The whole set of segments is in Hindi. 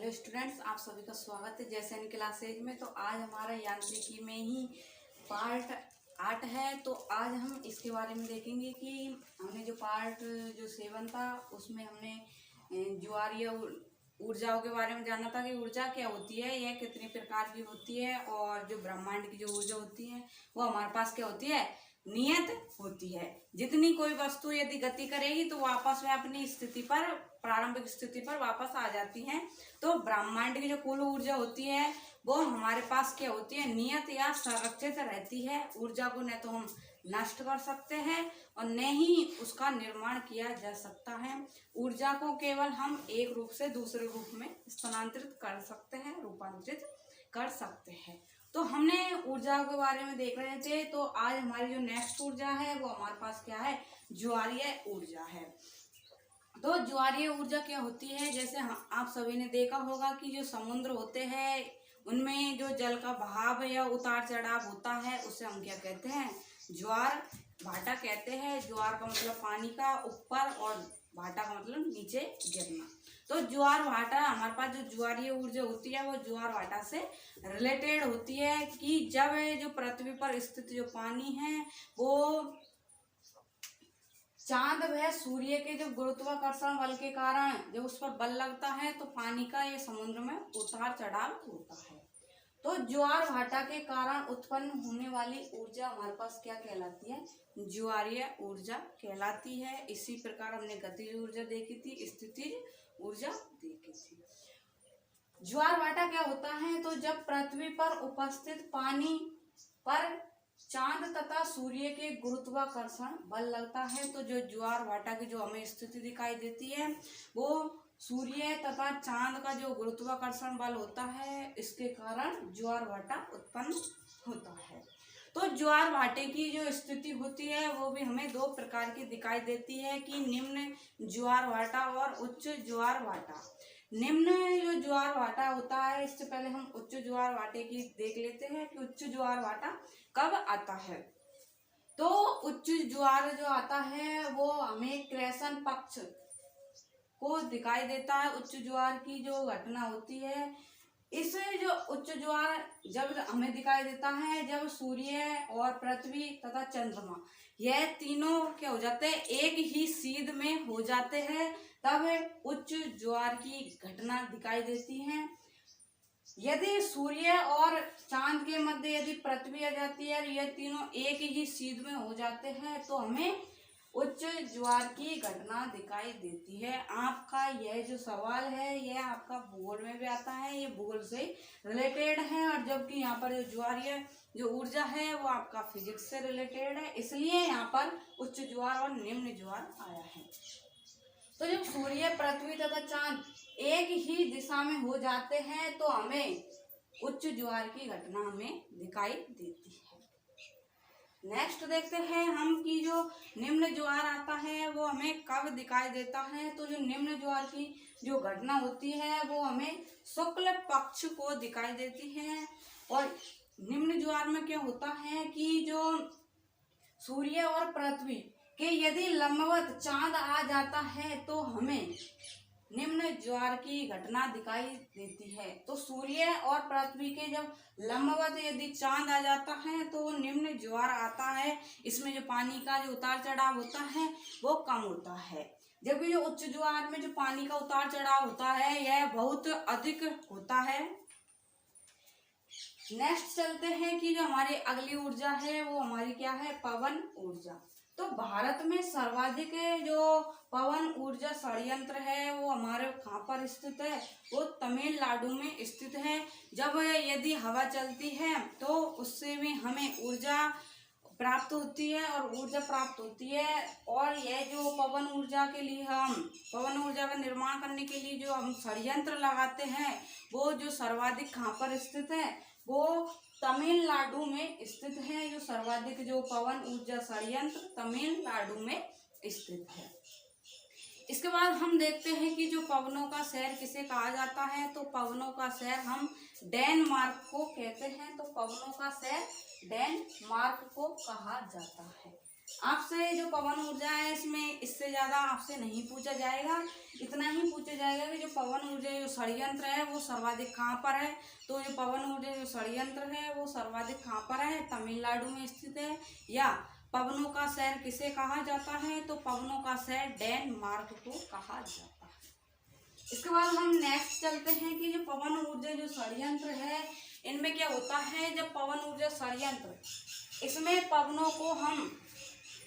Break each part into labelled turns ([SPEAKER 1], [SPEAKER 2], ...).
[SPEAKER 1] हेलो स्टूडेंट्स, आप सभी का स्वागत है जय सैनिक क्लासेज में। तो आज हमारा यांत्रिकी में ही पार्ट 8 है। तो आज हम इसके बारे में देखेंगे कि हमने जो पार्ट 7 था उसमें हमने ज्वारीय ऊर्जाओं के बारे में जाना था कि ऊर्जा क्या होती है, यह कितने प्रकार की होती है, और जो ब्रह्मांड की जो ऊर्जा होती है वो हमारे पास क्या होती है, नियत होती है। जितनी कोई वस्तु यदि गति करेगी तो वापस में अपनी स्थिति पर, प्रारंभिक स्थिति पर वापस आ जाती है। तो ब्रह्मांड की जो कुल ऊर्जा होती है वो हमारे पास क्या होती है, नियत या संरक्षित रहती है। ऊर्जा को न तो हम नष्ट कर सकते हैं और न ही उसका निर्माण किया जा सकता है। ऊर्जा को केवल हम एक रूप से दूसरे रूप में स्थानांतरित कर सकते हैं, रूपांतरित कर सकते हैं। तो हमने ऊर्जा के बारे में देख रहे थे। तो आज हमारी जो नेक्स्ट ऊर्जा है वो हमारे पास क्या है, ज्वारीय ऊर्जा है। तो ज्वारीय ऊर्जा क्या होती है, जैसे आप सभी ने देखा होगा कि जो समुद्र होते हैं उनमें जो जल का बहाव या उतार चढ़ाव होता है उसे हम क्या कहते हैं, ज्वार भाटा कहते हैं। ज्वार का मतलब पानी का ऊपर और भाटा का मतलब नीचे गिरना। तो ज्वार भाटा, हमारे पास जो ज्वारीय ऊर्जा होती है वो ज्वार भाटा से रिलेटेड होती है कि जब जो पृथ्वी पर स्थित जो पानी है वो चांद व सूर्य के जो गुरुत्वाकर्षण बल के कारण जब उस पर बल लगता है तो पानी का ये समुद्र में उतार चढ़ाव होता है। तो ज्वार भाटा के कारण उत्पन्न होने वाली ऊर्जा हमारे पास क्या कहलाती है, ज्वारीय ऊर्जा कहलाती है। इसी प्रकार हमने गतिज ऊर्जा देखी थी, स्थितिज ऊर्जा देखी थी। ज्वार भाटा क्या होता है, तो जब पृथ्वी पर उपस्थित पानी पर चांद तथा सूर्य के गुरुत्वाकर्षण बल लगता है तो जो ज्वार भाटा की जो हमें स्थिति दिखाई देती है वो सूर्य तथा चांद का जो गुरुत्वाकर्षण बल होता है इसके कारण ज्वार भाटा उत्पन्न होता है। तो ज्वार भाटे की जो स्थिति होती है वो भी हमें दो प्रकार की दिखाई देती है कि निम्न ज्वार भाटा और उच्च ज्वार भाटा। निम्न जो ज्वार भाटा होता है, इससे पहले हम उच्च ज्वार भाटे की देख लेते हैं कि उच्च ज्वार भाटा कब आता है। तो उच्च ज्वार जो आता है वो हमें क्रेशन पक्ष को दिखाई देता है। उच्च ज्वार की जो घटना होती है, इस जो उच्च ज्वार जब हमें दिखाई देता है जब सूर्य और पृथ्वी तथा चंद्रमा यह तीनों क्या हो जाते हैं, एक ही सीध में हो जाते हैं, तब उच्च ज्वार की घटना दिखाई देती है। यदि सूर्य और चांद के मध्य यदि पृथ्वी आ जाती है और ये तीनों एक ही सीध में हो जाते हैं तो हमें उच्च ज्वार की घटना दिखाई देती है। आपका यह जो सवाल है यह आपका भूगोल में भी आता है, ये भूगोल से रिलेटेड है, और जबकि यहाँ पर जो ज्वारीय जो ऊर्जा है वो आपका फिजिक्स से रिलेटेड है, इसलिए यहाँ पर उच्च ज्वार और निम्न ज्वार आया है। तो जब सूर्य, पृथ्वी तथा चांद एक ही दिशा में हो जाते हैं तो हमें उच्च ज्वार की घटना हमें दिखाई देती है। नेक्स्ट देखते हैं हम कि जो निम्न ज्वार आता है वो हमें कब दिखाई देता है। तो जो निम्न ज्वार की जो घटना होती है वो हमें शुक्ल पक्ष को दिखाई देती है। और निम्न ज्वार में क्या होता है कि जो सूर्य और पृथ्वी के यदि लंबवत चांद आ जाता है तो हमें निम्न ज्वार की घटना दिखाई देती है। तो सूर्य और पृथ्वी के जब लंबवत यदि चांद आ जाता है तो निम्न ज्वार आता है। इसमें जो पानी का जो उतार चढ़ाव होता है वो कम होता है, जबकि जो उच्च ज्वार में जो पानी का उतार चढ़ाव होता है यह बहुत अधिक होता है। नेक्स्ट चलते हैं कि जो हमारी अगली ऊर्जा है वो हमारी क्या है, पवन ऊर्जा। तो भारत में सर्वाधिक जो पवन ऊर्जा संयंत्र है वो हमारे कहाँ पर स्थित है, वो तमिलनाडु में स्थित है। जब यदि हवा चलती है तो उससे भी हमें ऊर्जा प्राप्त होती है और ऊर्जा प्राप्त होती है। और यह जो पवन ऊर्जा के लिए हम पवन ऊर्जा का निर्माण करने के लिए जो हम षड्यंत्र लगाते हैं वो जो सर्वाधिक कहाँ पर स्थित है, वो तमिलनाडु में स्थित है। जो सर्वाधिक जो पवन ऊर्जा संयंत्र तमिलनाडु में स्थित है। इसके बाद हम देखते हैं कि जो पवनों का शहर किसे कहा जाता है। तो पवनों का शहर हम डेनमार्क को कहते हैं। तो पवनों का शहर डेनमार्क को कहा जाता है। आपसे जो पवन ऊर्जा है इसमें इससे ज्यादा आपसे नहीं पूछा जाएगा। इतना ही पूछा जाएगा कि जो पवन ऊर्जा जो षड्यंत्र है वो सर्वाधिक कहाँ पर है। तो जो पवन ऊर्जा जो षड्यंत्र है वो सर्वाधिक कहाँ पर है, तमिलनाडु में स्थित है। या पवनों का शहर किसे कहा जाता है, तो पवनों का शहर डेनमार्क को कहा जाता है। इसके बाद हम नेक्स्ट चलते हैं कि जो पवन ऊर्जा जो षड्यंत्र है इनमें क्या होता है। जब पवन ऊर्जा षड्यंत्र, इसमें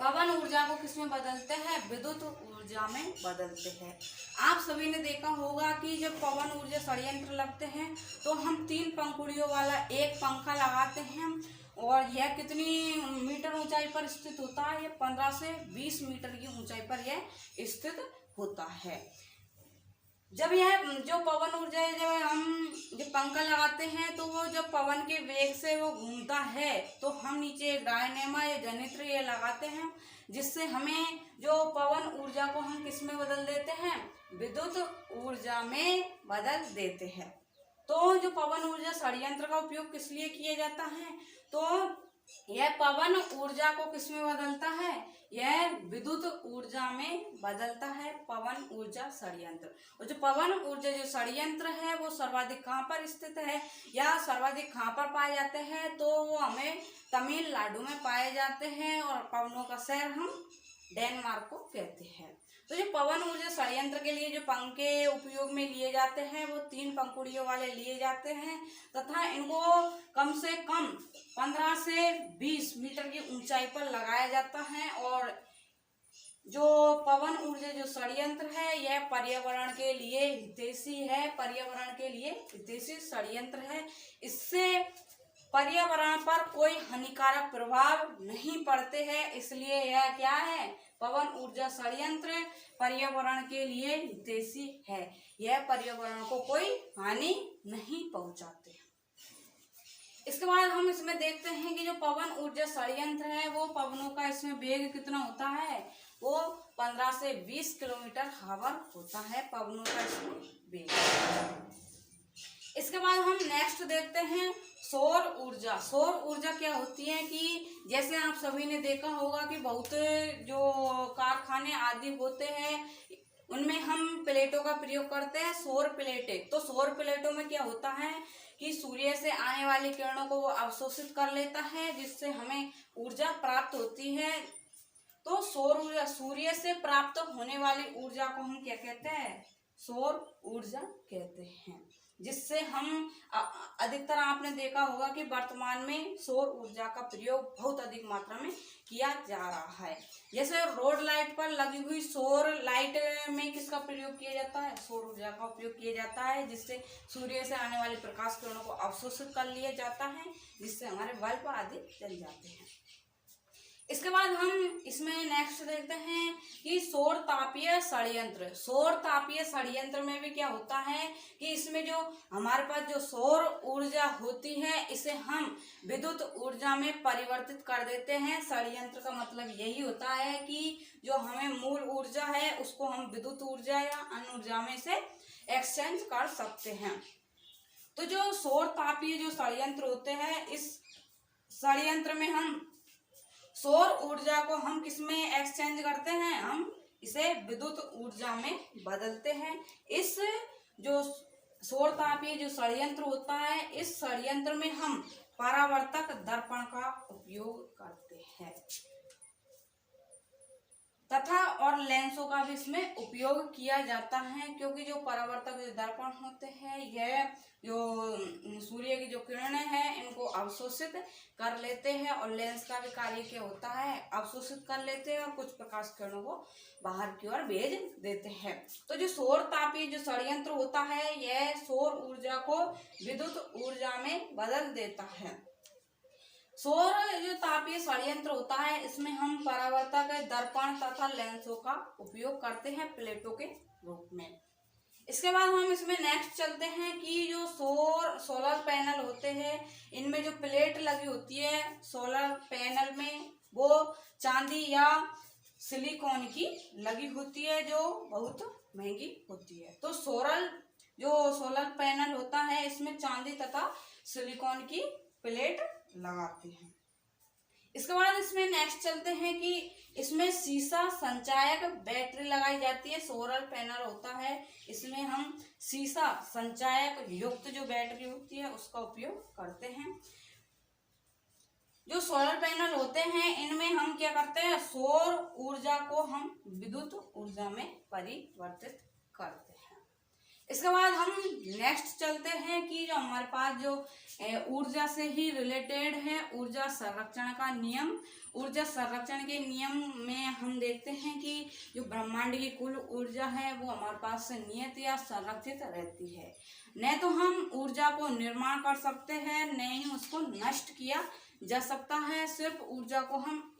[SPEAKER 1] पवन ऊर्जा को किसमें बदलते हैं, विद्युत ऊर्जा में बदलते हैं। आप सभी ने देखा होगा कि जब पवन ऊर्जा षड्यंत्र लगते हैं तो हम 3 पंखुड़ियों वाला एक पंखा लगाते हैं और यह कितनी मीटर ऊंचाई पर स्थित होता है, यह 15 से 20 मीटर की ऊंचाई पर यह स्थित होता है। जब यह जो पवन ऊर्जा है जब हम जब पंखा लगाते हैं तो वो जब पवन के वेग से वो घूमता है तो हम नीचे एक डायनेमा या जनित्र ये लगाते हैं, जिससे हमें जो पवन ऊर्जा को हम किस में बदल देते हैं, विद्युत ऊर्जा में बदल देते हैं। तो जो पवन ऊर्जा षड्यंत्र का उपयोग किस लिए किया जाता है, तो यह पवन ऊर्जा को किस में बदलता है, यह विद्युत ऊर्जा में बदलता है पवन ऊर्जा षड्यंत्र। और जो पवन ऊर्जा जो षड्यंत्र है वो सर्वाधिक कहाँ पर स्थित है या सर्वाधिक कहाँ पर पाए जाते हैं, तो वो हमें तमिलनाडु में पाए जाते हैं और पवनों का शहर हम डेनमार्क को कहते हैं। तो जो पवन ऊर्जा षड्यंत्र के लिए जो पंखे उपयोग में लिए जाते हैं वो 3 पंखुड़ियों वाले लिए जाते हैं तथा इनको कम से कम 15 से 20 मीटर की ऊंचाई पर लगाया जाता है। और जो पवन ऊर्जा जो षड्यंत्र है यह पर्यावरण के लिए हितैषी है, पर्यावरण के लिए हितैषी षड्यंत्र है। इससे पर्यावरण पर कोई हानिकारक प्रभाव नहीं पड़ते हैं, इसलिए यह क्या है, पवन ऊर्जा षड्यंत्र पर्यावरण के लिए हितैषी है। यह पर्यावरण को कोई हानि नहीं पहुंचाते। इसके बाद हम इसमें देखते हैं कि जो पवन ऊर्जा षड्यंत्र है वो पवनों का इसमें वेग कितना होता है, वो 15 से 20 किलोमीटर हावर होता है पवनों का इसमें वेग। इसके बाद हम नेक्स्ट देखते हैं सौर ऊर्जा। सौर ऊर्जा क्या होती है कि जैसे आप सभी ने देखा होगा कि बहुत जो कारखाने आदि होते हैं उनमें हम प्लेटों का प्रयोग करते हैं, सौर प्लेटें। तो सौर प्लेटों में क्या होता है कि सूर्य से आने वाली किरणों को वो अवशोषित कर लेता है, जिससे हमें ऊर्जा प्राप्त होती है। तो सौर ऊर्जा, सूर्य से प्राप्त होने वाली ऊर्जा को हम क्या कहते हैं, सौर ऊर्जा कहते हैं। जिससे हम अधिकतर आपने देखा होगा कि वर्तमान में सौर ऊर्जा का प्रयोग बहुत अधिक मात्रा में किया जा रहा है। जैसे रोड लाइट पर लगी हुई सौर लाइट में किसका प्रयोग किया जाता है, सौर ऊर्जा का उपयोग किया जाता है, जिससे सूर्य से आने वाली प्रकाश किरणों को अवशोषित कर लिया जाता है, जिससे हमारे बल्ब आदि जल जाते हैं। इसके बाद हम इसमें नेक्स्ट देखते हैं कि सौर तापीय षड्यंत्र। सौर तापीय षड्यंत्र में भी क्या होता है कि इसमें जो हमारे पास जो सौर ऊर्जा होती है इसे हम विद्युत ऊर्जा में परिवर्तित कर देते हैं। षड्यंत्र का मतलब यही होता है कि जो हमें मूल ऊर्जा है उसको हम विद्युत ऊर्जा या अन्य ऊर्जा में से एक्सचेंज कर सकते हैं। तो जो सौर तापीय जो षड्यंत्र होते हैं, इस षड्यंत्र में हम सौर ऊर्जा को हम किसमें एक्सचेंज करते हैं, हम इसे विद्युत ऊर्जा में बदलते हैं। इस जो सौर तापीय जो षड्यंत्र होता है, इस षड्यंत्र में हम परावर्तक दर्पण का उपयोग करते हैं तथा और लेंसों का भी इसमें उपयोग किया जाता है, क्योंकि जो परावर्तक जो दर्पण होते हैं यह जो सूर्य की जो किरणें हैं इनको अवशोषित कर लेते हैं और लेंस का भी कार्य क्या होता है, अवशोषित कर लेते हैं और कुछ प्रकाश किरणों को बाहर की ओर भेज देते हैं। तो जो सौर तापीय जो षड्यंत्र होता है यह सौर ऊर्जा को विद्युत ऊर्जा में बदल देता है। सौर जो तापीय षड्यंत्र होता है इसमें हम परावर्तक दर्पण तथा लेंसों का उपयोग करते हैं प्लेटों के रूप में। इसके बाद हम इसमें नेक्स्ट चलते हैं कि जो सोलर पैनल होते हैं इनमें जो प्लेट लगी होती है सोलर पैनल में वो चांदी या सिलिकॉन की लगी होती है जो बहुत महंगी होती है। तो सोलर पैनल होता है इसमें चांदी तथा सिलिकॉन की प्लेट लगाते हैं। इसके बाद इसमें नेक्स्ट चलते हैं कि इसमें शीशा संचायक बैटरी लगाई जाती है। सोलर पैनल होता है, इसमें हम शीशा संचायक युक्त जो बैटरी होती है उसका उपयोग करते हैं। जो सोलर पैनल होते हैं इनमें हम क्या करते हैं, सौर ऊर्जा को हम विद्युत ऊर्जा में परिवर्तित करते हैं। इसके बाद हम नेक्स्ट चलते हैं कि जो हमारे पास जो ऊर्जा से ही रिलेटेड है ऊर्जा संरक्षण का नियम। ऊर्जा संरक्षण के नियम में हम देखते हैं कि जो ब्रह्मांड की कुल ऊर्जा है वो हमारे पास से नियत या संरक्षित रहती है। न तो हम ऊर्जा को निर्माण कर सकते हैं न ही उसको नष्ट किया जा सकता है। सिर्फ ऊर्जा को हम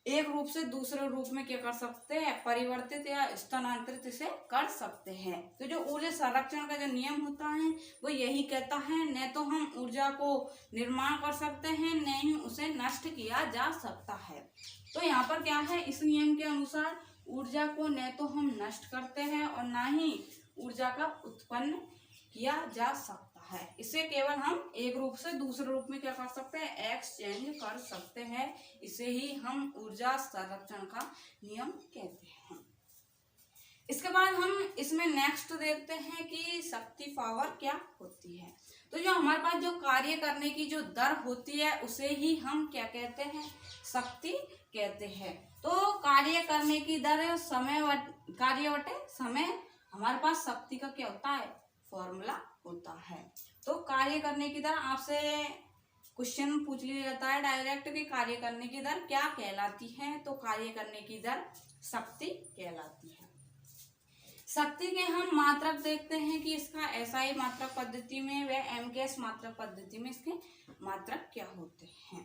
[SPEAKER 1] एक रूप से दूसरे रूप में क्या कर सकते हैं, परिवर्तित या स्थानांतरित इसे कर सकते हैं। तो जो ऊर्जा संरक्षण का जो नियम होता है वो यही कहता है, न तो हम ऊर्जा को निर्माण कर सकते हैं न ही उसे नष्ट किया जा सकता है। तो यहाँ पर क्या है, इस नियम के अनुसार ऊर्जा को न तो हम नष्ट करते हैं और न ही ऊर्जा का उत्पन्न किया जा सकता है। इसे केवल हम एक रूप से दूसरे रूप में क्या कर सकते हैं, एक्सचेंज कर सकते हैं। इसे ही हम ऊर्जा संरक्षण का नियम कहते हैं। इसके बाद हम इसमें नेक्स्ट देखते हैं कि शक्ति पावर क्या होती है। तो जो हमारे पास जो कार्य करने की जो दर होती है उसे ही हम क्या कहते हैं, शक्ति कहते हैं। तो कार्य करने की दर कार्य बटे समय, हमारे पास शक्ति का क्या होता है, फॉर्मूला होता है। तो कार्य करने की दर, आपसे क्वेश्चन पूछ लिया जाता है डायरेक्ट कि कार्य करने की दर क्या कहलाती है, तो कार्य करने की दर शक्ति कहलाती है। शक्ति के हम मात्रक देखते हैं कि इसका एसआई मात्रक पद्धति में व एमकेएस मात्रक पद्धति में इसके मात्रक क्या होते हैं।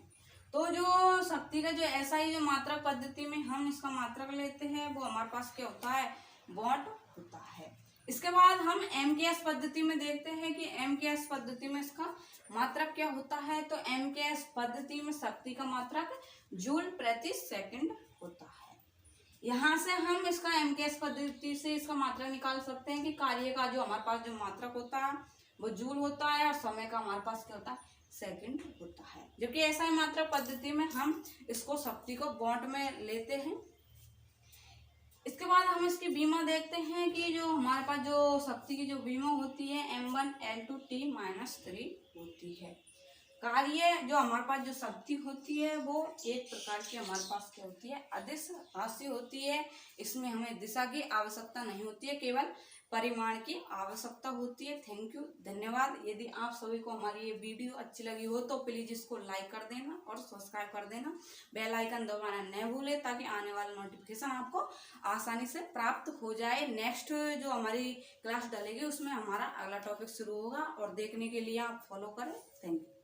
[SPEAKER 1] तो जो शक्ति का जो एसआई जो मात्रक पद्धति में हम इसका मात्रक लेते हैं वो हमारे पास क्या होता है, वॉट होता है। इसके बाद हम एमकेएस पद्धति में देखते हैं कि एमकेएस पद्धति में इसका मात्रक क्या होता है। तो एमकेएस पद्धति में शक्ति का मात्रक जूल प्रति सेकंड होता है। यहाँ से हम इसका एमकेएस पद्धति से इसका मात्रक निकाल सकते हैं कि कार्य का जो हमारे पास जो मात्रक होता है वो जूल होता है और समय का हमारे पास क्या होता है, सेकंड होता है। जबकि ऐसा ही मात्रक पद्धति में हम इसको शक्ति को वॉट में लेते हैं। इसके बाद हम इसकी बीमा देखते हैं कि जो हमारे पास जो शक्ति की जो बीमा होती है M1L2T-3 होती है। कार्य जो हमारे पास जो शक्ति होती है वो एक प्रकार की हमारे पास क्या होती है, अदिश राशि होती है। इसमें हमें दिशा की आवश्यकता नहीं होती है, केवल परिमाण की आवश्यकता होती है। थैंक यू, धन्यवाद। यदि आप सभी को हमारी ये वीडियो अच्छी लगी हो तो प्लीज इसको लाइक कर देना और सब्सक्राइब कर देना, बेल आइकन दबाना न भूले ताकि आने वाला नोटिफिकेशन आपको आसानी से प्राप्त हो जाए। नेक्स्ट जो हमारी क्लास डलेगी उसमें हमारा अगला टॉपिक शुरू होगा और देखने के लिए आप फॉलो करें। Thank you.